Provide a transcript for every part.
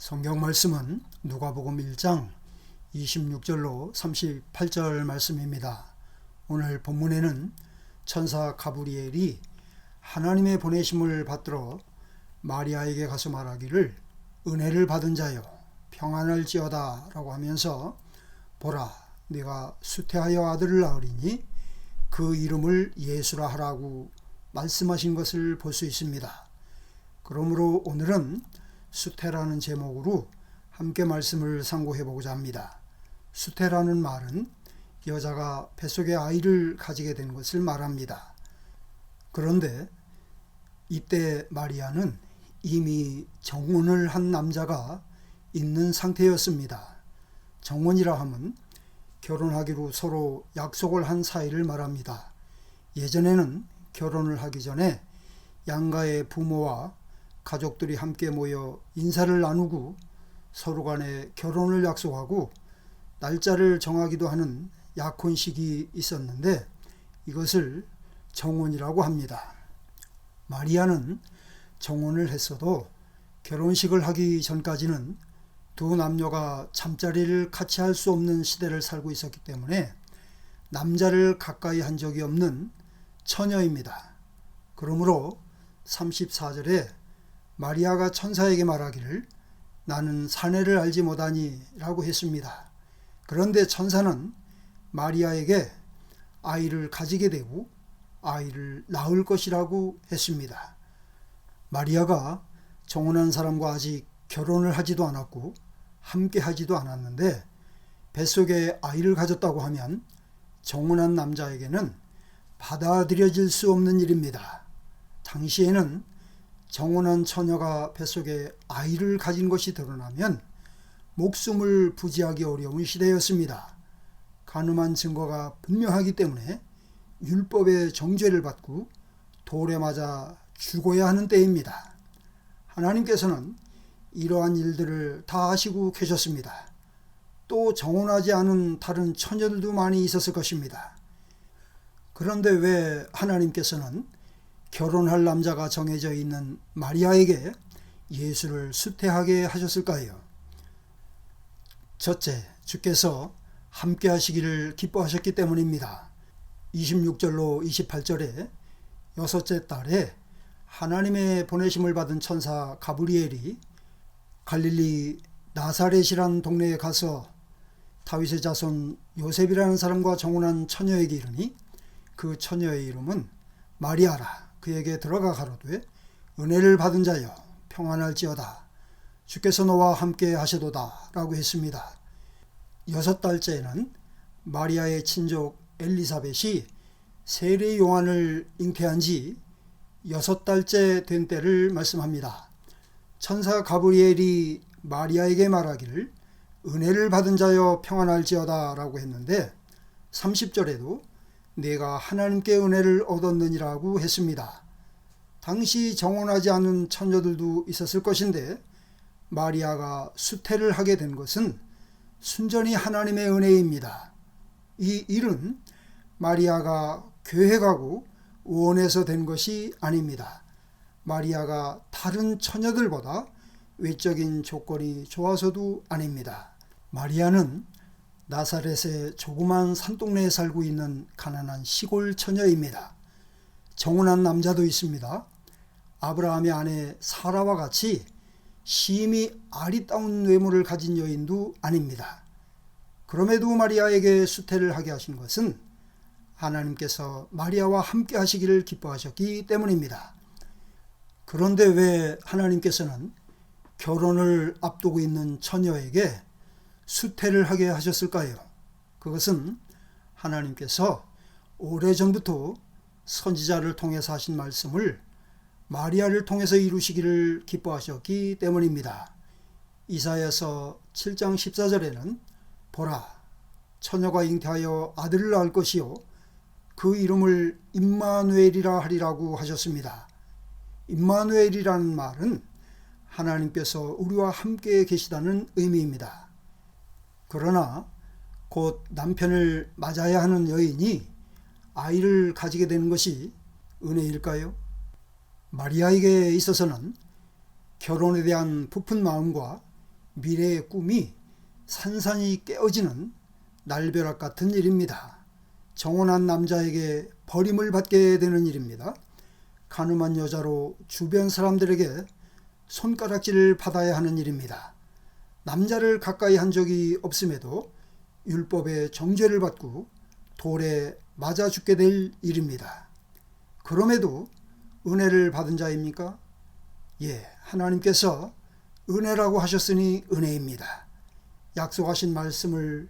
성경 말씀은 누가복음 1장 26절로 38절 말씀입니다. 오늘 본문에는 천사 가브리엘이 하나님의 보내심을 받들어 마리아에게 가서 말하기를 은혜를 받은 자여 평안할지어다 라고 하면서 보라 네가 수태하여 아들을 낳으리니 그 이름을 예수라 하라고 말씀하신 것을 볼 수 있습니다. 그러므로 오늘은 수태라는 제목으로 함께 말씀을 상고해 보고자 합니다. 수태라는 말은 여자가 뱃속에 아이를 가지게 된 것을 말합니다. 그런데 이때 마리아는 이미 정혼을 한 남자가 있는 상태였습니다. 정혼이라 함은 결혼하기로 서로 약속을 한 사이를 말합니다. 예전에는 결혼을 하기 전에 양가의 부모와 가족들이 함께 모여 인사를 나누고 서로 간에 결혼을 약속하고 날짜를 정하기도 하는 약혼식이 있었는데 이것을 정혼이라고 합니다. 마리아는 정혼을 했어도 결혼식을 하기 전까지는 두 남녀가 잠자리를 같이 할 수 없는 시대를 살고 있었기 때문에 남자를 가까이 한 적이 없는 처녀입니다. 그러므로 34절에 마리아가 천사에게 말하기를 나는 사내를 알지 못하니 라고 했습니다. 그런데 천사는 마리아에게 아이를 가지게 되고 아이를 낳을 것이라고 했습니다. 마리아가 정혼한 사람과 아직 결혼을 하지도 않았고 함께 하지도 않았는데 뱃속에 아이를 가졌다고 하면 정혼한 남자에게는 받아들여질 수 없는 일입니다. 당시에는 정혼한 처녀가 뱃속에 아이를 가진 것이 드러나면 목숨을 부지하기 어려운 시대였습니다. 가늠한 증거가 분명하기 때문에 율법의 정죄를 받고 돌에 맞아 죽어야 하는 때입니다. 하나님께서는 이러한 일들을 다 아시고 계셨습니다. 또 정혼하지 않은 다른 처녀들도 많이 있었을 것입니다. 그런데 왜 하나님께서는 결혼할 남자가 정해져 있는 마리아에게 예수를 수태하게 하셨을까요? 첫째, 주께서 함께 하시기를 기뻐하셨기 때문입니다. 26절로 28절에 여섯째 달에 하나님의 보내심을 받은 천사 가브리엘이 갈릴리 나사렛이라는 동네에 가서 다윗의 자손 요셉이라는 사람과 정혼한 처녀에게 이르니 그 처녀의 이름은 마리아라. 그에게 들어가 가로되 은혜를 받은 자여 평안할지어다 주께서 너와 함께 하시도다 라고 했습니다. 여섯 달째에는 마리아의 친족 엘리사벳이 세례 요한을 잉태한 지 여섯 달째 된 때를 말씀합니다. 천사 가브리엘이 마리아에게 말하기를 은혜를 받은 자여 평안할지어다 라고 했는데 30절에도 내가 하나님께 은혜를 얻었느니라고 했습니다. 당시 정혼하지 않은 처녀들도 있었을 것인데 마리아가 수태를 하게 된 것은 순전히 하나님의 은혜입니다. 이 일은 마리아가 계획하고 원해서 된 것이 아닙니다. 마리아가 다른 처녀들보다 외적인 조건이 좋아서도 아닙니다. 마리아는 나사렛의 조그만 산동네에 살고 있는 가난한 시골 처녀입니다. 정혼한 남자도 있습니다. 아브라함의 아내 사라와 같이 심히 아리따운 외모를 가진 여인도 아닙니다. 그럼에도 마리아에게 수태를 하게 하신 것은 하나님께서 마리아와 함께 하시기를 기뻐하셨기 때문입니다. 그런데 왜 하나님께서는 결혼을 앞두고 있는 처녀에게 수태를 하게 하셨을까요? 그것은 하나님께서 오래전부터 선지자를 통해서 하신 말씀을 마리아를 통해서 이루시기를 기뻐하셨기 때문입니다. 이사야서 7장 14절에는 보라 처녀가 잉태하여 아들을 낳을 것이요 그 이름을 임마누엘이라 하리라고 하셨습니다. 임마누엘이라는 말은 하나님께서 우리와 함께 계시다는 의미입니다. 그러나 곧 남편을 맞아야 하는 여인이 아이를 가지게 되는 것이 은혜일까요? 마리아에게 있어서는 결혼에 대한 부푼 마음과 미래의 꿈이 산산이 깨어지는 날벼락 같은 일입니다. 정혼한 남자에게 버림을 받게 되는 일입니다. 가늠한 여자로 주변 사람들에게 손가락질을 받아야 하는 일입니다. 남자를 가까이 한 적이 없음에도 율법의 정죄를 받고 돌에 맞아 죽게 될 일입니다. 그럼에도 은혜를 받은 자입니까? 예, 하나님께서 은혜라고 하셨으니 은혜입니다. 약속하신 말씀을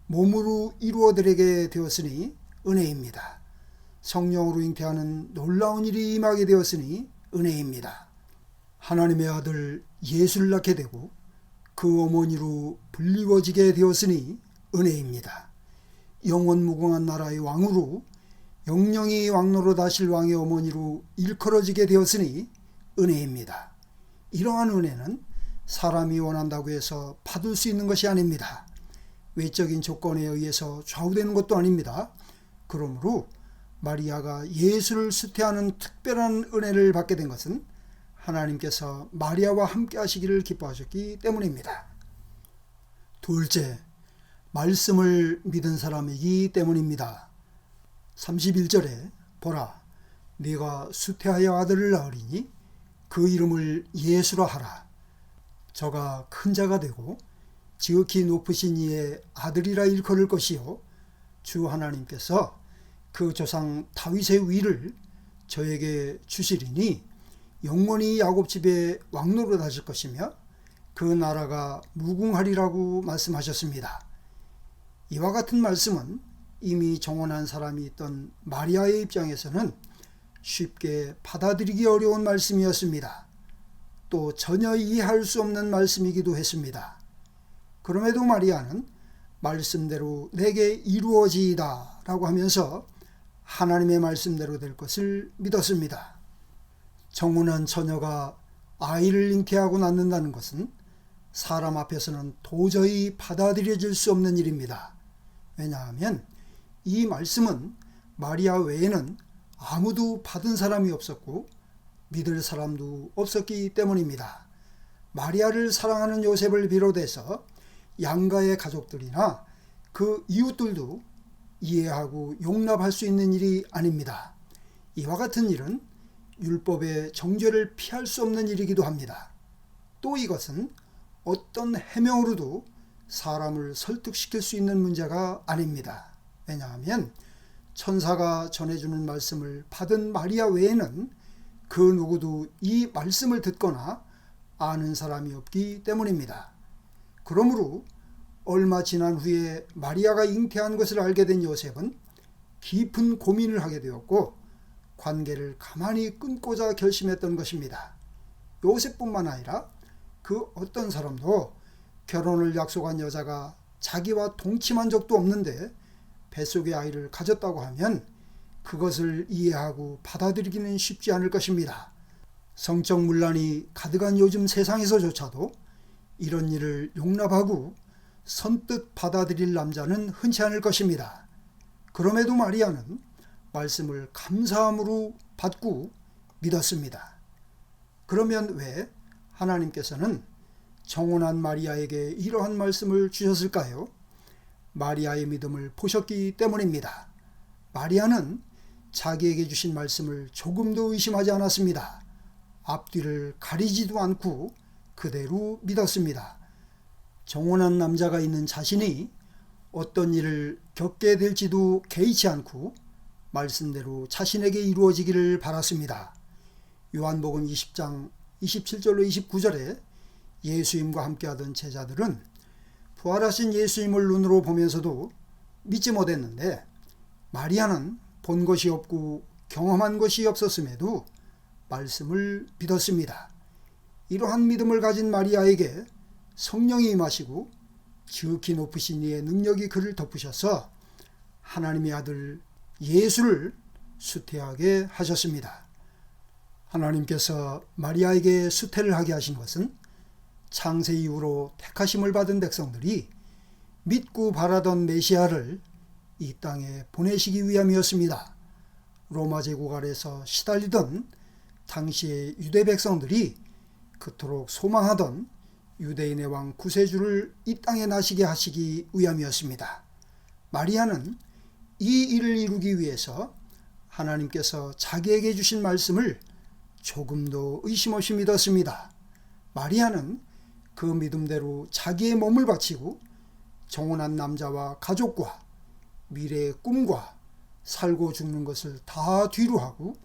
몸으로 이루어드리게 되었으니 은혜입니다. 성령으로 잉태하는 놀라운 일이 임하게 되었으니 은혜입니다. 하나님의 아들 예수를 낳게 되고 그 어머니로 불리워지게 되었으니 은혜입니다. 영원무궁한 나라의 왕으로 영영이 왕노릇하실 왕의 어머니로 일컬어지게 되었으니 은혜입니다. 이러한 은혜는 사람이 원한다고 해서 받을 수 있는 것이 아닙니다. 외적인 조건에 의해서 좌우되는 것도 아닙니다. 그러므로 마리아가 예수를 수태하는 특별한 은혜를 받게 된 것은 하나님께서 마리아와 함께 하시기를 기뻐하셨기 때문입니다. 둘째, 말씀을 믿은 사람이기 때문입니다. 31절에 보라, 네가 수태하여 아들을 낳으리니 그 이름을 예수라 하라. 저가 큰 자가 되고 지극히 높으신 이의 아들이라 일컬을 것이요 주 하나님께서 그 조상 다윗의 위를 저에게 주시리니 영원히 야곱 집에 왕노릇 하실 것이며 그 나라가 무궁하리라고 말씀하셨습니다. 이와 같은 말씀은 이미 정혼한 사람이 있던 마리아의 입장에서는 쉽게 받아들이기 어려운 말씀이었습니다. 또 전혀 이해할 수 없는 말씀이기도 했습니다. 그럼에도 마리아는 말씀대로 내게 이루어지이다 라고 하면서 하나님의 말씀대로 될 것을 믿었습니다. 정혼한 처녀가 아이를 잉태하고 낳는다는 것은 사람 앞에서는 도저히 받아들여질 수 없는 일입니다. 왜냐하면 이 말씀은 마리아 외에는 아무도 받은 사람이 없었고 믿을 사람도 없었기 때문입니다. 마리아를 사랑하는 요셉을 비롯해서 양가의 가족들이나 그 이웃들도 이해하고 용납할 수 있는 일이 아닙니다. 이와 같은 일은 율법의 정죄를 피할 수 없는 일이기도 합니다. 또 이것은 어떤 해명으로도 사람을 설득시킬 수 있는 문제가 아닙니다. 왜냐하면 천사가 전해주는 말씀을 받은 마리아 외에는 그 누구도 이 말씀을 듣거나 아는 사람이 없기 때문입니다. 그러므로 얼마 지난 후에 마리아가 잉태한 것을 알게 된 요셉은 깊은 고민을 하게 되었고 관계를 가만히 끊고자 결심했던 것입니다. 요셉뿐만 아니라 그 어떤 사람도 결혼을 약속한 여자가 자기와 동침한 적도 없는데 뱃속의 아이를 가졌다고 하면 그것을 이해하고 받아들이기는 쉽지 않을 것입니다. 성적 문란이 가득한 요즘 세상에서조차도 이런 일을 용납하고 선뜻 받아들일 남자는 흔치 않을 것입니다. 그럼에도 마리아는 말씀을 감사함으로 받고 믿었습니다. 그러면 왜 하나님께서는 정혼한 마리아에게 이러한 말씀을 주셨을까요? 마리아의 믿음을 보셨기 때문입니다. 마리아는 자기에게 주신 말씀을 조금도 의심하지 않았습니다. 앞뒤를 가리지도 않고 그대로 믿었습니다. 정혼한 남자가 있는 자신이 어떤 일을 겪게 될지도 개의치 않고 말씀대로 자신에게 이루어지기를 바랐습니다. 요한복음 20장 27절로 29절에 예수님과 함께하던 제자들은 부활하신 예수님을 눈으로 보면서도 믿지 못했는데 마리아는 본 것이 없고 경험한 것이 없었음에도 말씀을 믿었습니다. 이러한 믿음을 가진 마리아에게 성령이 임하시고 지극히 높으신 이의 능력이 그를 덮으셔서 하나님의 아들 예수를 수태하게 하셨습니다. 하나님께서 마리아에게 수태를 하게 하신 것은 창세 이후로 택하심을 받은 백성들이 믿고 바라던 메시아를 이 땅에 보내시기 위함이었습니다. 로마 제국 아래서 시달리던 당시의 유대 백성들이 그토록 소망하던 유대인의 왕 구세주를 이 땅에 나시게 하시기 위함이었습니다. 마리아는 이 일을 이루기 위해서 하나님께서 자기에게 주신 말씀을 조금도 의심 없이 믿었습니다. 마리아는 그 믿음대로 자기의 몸을 바치고 정혼한 남자와 가족과 미래의 꿈과 살고 죽는 것을 다 뒤로 하고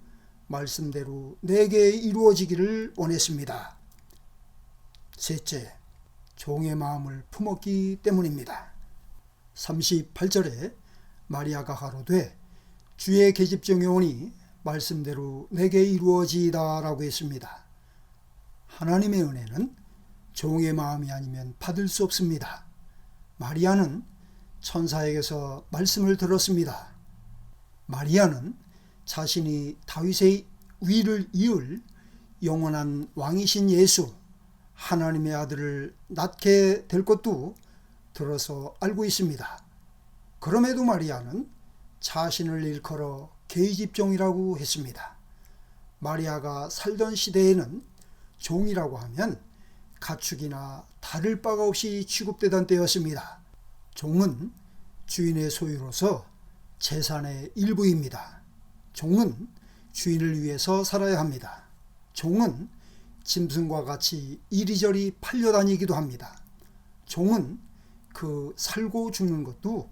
말씀대로 내게 이루어지기를 원했습니다. 셋째, 종의 마음을 품었기 때문입니다. 38절에 마리아가 가로되 주의 계집종이 오니 말씀대로 내게 이루어지이다 라고 했습니다. 하나님의 은혜는 종의 마음이 아니면 받을 수 없습니다. 마리아는 천사에게서 말씀을 들었습니다. 마리아는 자신이 다윗의 위를 이을 영원한 왕이신 예수 하나님의 아들을 낳게 될 것도 들어서 알고 있습니다. 그럼에도 마리아는 자신을 일컬어 계집종이라고 했습니다. 마리아가 살던 시대에는 종이라고 하면 가축이나 다를 바가 없이 취급되던 때였습니다. 종은 주인의 소유로서 재산의 일부입니다. 종은 주인을 위해서 살아야 합니다. 종은 짐승과 같이 이리저리 팔려다니기도 합니다. 종은 그 살고 죽는 것도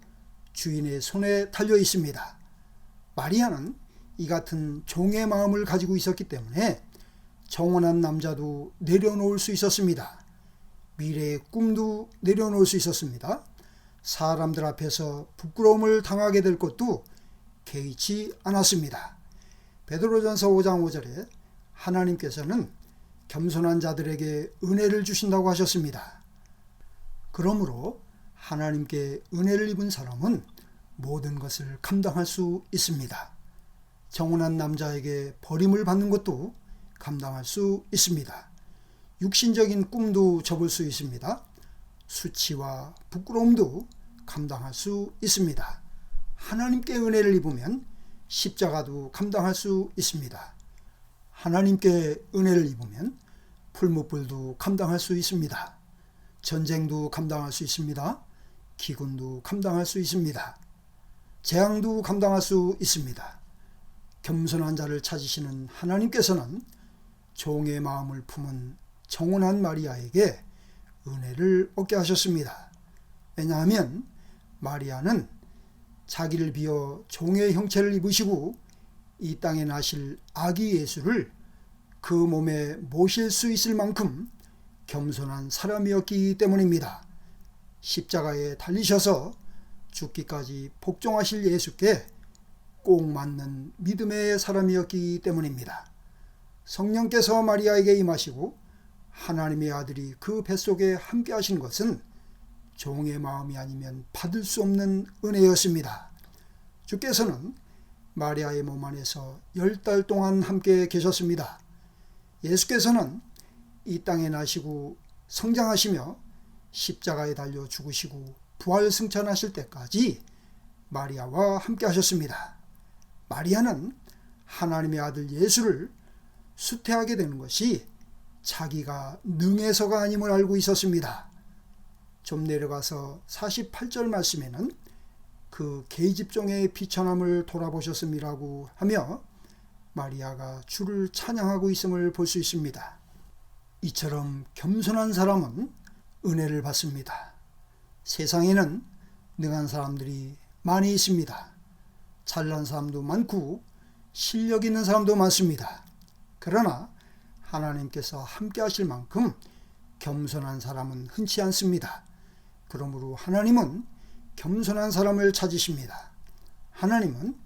주인의 손에 달려 있습니다. 마리아는 이 같은 종의 마음을 가지고 있었기 때문에 정혼한 남자도 내려놓을 수 있었습니다. 미래의 꿈도 내려놓을 수 있었습니다. 사람들 앞에서 부끄러움을 당하게 될 것도 개의치 않았습니다. 베드로전서 5장 5절에 하나님께서는 겸손한 자들에게 은혜를 주신다고 하셨습니다. 그러므로 하나님께 은혜를 입은 사람은 모든 것을 감당할 수 있습니다. 정혼한 남자에게 버림을 받는 것도 감당할 수 있습니다. 육신적인 꿈도 접을 수 있습니다. 수치와 부끄러움도 감당할 수 있습니다. 하나님께 은혜를 입으면 십자가도 감당할 수 있습니다. 하나님께 은혜를 입으면 풀무불도 감당할 수 있습니다. 전쟁도 감당할 수 있습니다. 기근도 감당할 수 있습니다. 재앙도 감당할 수 있습니다. 겸손한 자를 찾으시는 하나님께서는 종의 마음을 품은 정혼한 마리아에게 은혜를 얻게 하셨습니다. 왜냐하면 마리아는 자기를 비어 종의 형체를 입으시고 이 땅에 나실 아기 예수를 그 몸에 모실 수 있을 만큼 겸손한 사람이었기 때문입니다. 십자가에 달리셔서 죽기까지 복종하실 예수께 꼭 맞는 믿음의 사람이었기 때문입니다. 성령께서 마리아에게 임하시고 하나님의 아들이 그 뱃속에 함께 하신 것은 종의 마음이 아니면 받을 수 없는 은혜였습니다. 주께서는 마리아의 몸 안에서 10달 동안 함께 계셨습니다. 예수께서는 이 땅에 나시고 성장하시며 십자가에 달려 죽으시고 부활 승천하실 때까지 마리아와 함께 하셨습니다. 마리아는 하나님의 아들 예수를 수태하게 되는 것이 자기가 능해서가 아님을 알고 있었습니다. 좀 내려가서 48절 말씀에는 그 계집종의 비천함을 돌아보셨음이라고 하며 마리아가 주를 찬양하고 있음을 볼 수 있습니다. 이처럼 겸손한 사람은 은혜를 받습니다. 세상에는 능한 사람들이 많이 있습니다. 잘난 사람도 많고 실력 있는 사람도 많습니다. 그러나 하나님께서 함께 하실 만큼 겸손한 사람은 흔치 않습니다. 그러므로 하나님은 겸손한 사람을 찾으십니다. 하나님은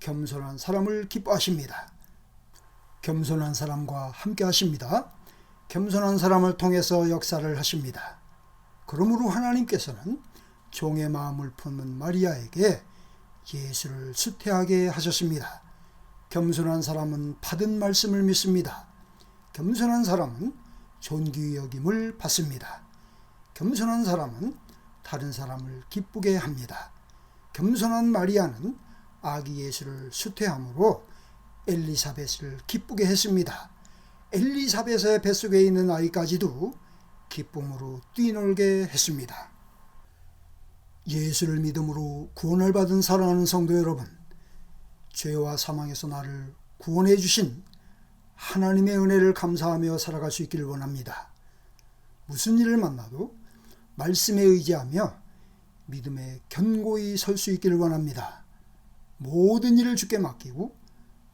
겸손한 사람을 기뻐하십니다. 겸손한 사람과 함께 하십니다. 겸손한 사람을 통해서 역사를 하십니다. 그러므로 하나님께서는 종의 마음을 품은 마리아에게 예수를 수태하게 하셨습니다. 겸손한 사람은 받은 말씀을 믿습니다. 겸손한 사람은 존귀 여김을 받습니다. 겸손한 사람은 다른 사람을 기쁘게 합니다. 겸손한 마리아는 아기 예수를 수태함으로 엘리사벳을 기쁘게 했습니다. 엘리사벳의 뱃속에 있는 아이까지도 기쁨으로 뛰놀게 했습니다. 예수를 믿음으로 구원을 받은 사랑하는 성도 여러분, 죄와 사망에서 나를 구원해 주신 하나님의 은혜를 감사하며 살아갈 수 있기를 원합니다. 무슨 일을 만나도 말씀에 의지하며 믿음에 견고히 설 수 있기를 원합니다. 모든 일을 주께 맡기고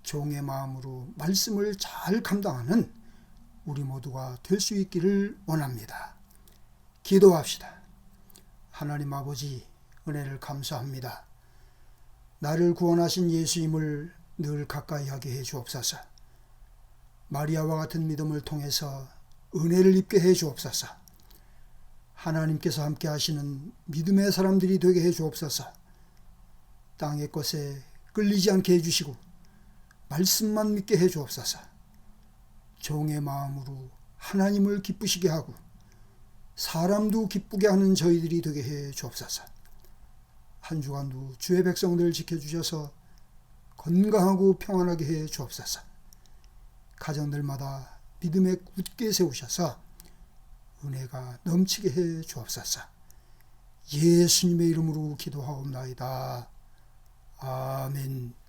종의 마음으로 말씀을 잘 감당하는 우리 모두가 될 수 있기를 원합니다. 기도합시다. 하나님 아버지, 은혜를 감사합니다. 나를 구원하신 예수님을 늘 가까이 하게 해 주옵소서. 마리아와 같은 믿음을 통해서 은혜를 입게 해 주옵소서. 하나님께서 함께 하시는 믿음의 사람들이 되게 해 주옵소서. 땅의 것에 끌리지 않게 해주시고 말씀만 믿게 해 주옵소서. 종의 마음으로 하나님을 기쁘시게 하고 사람도 기쁘게 하는 저희들이 되게 해 주옵소서. 한 주간도 주의 백성들을 지켜주셔서 건강하고 평안하게 해 주옵소서. 가정들마다 믿음에 굳게 세우셔서 은혜가 넘치게 해 주옵소서. 예수님의 이름으로 기도하옵나이다. 아멘.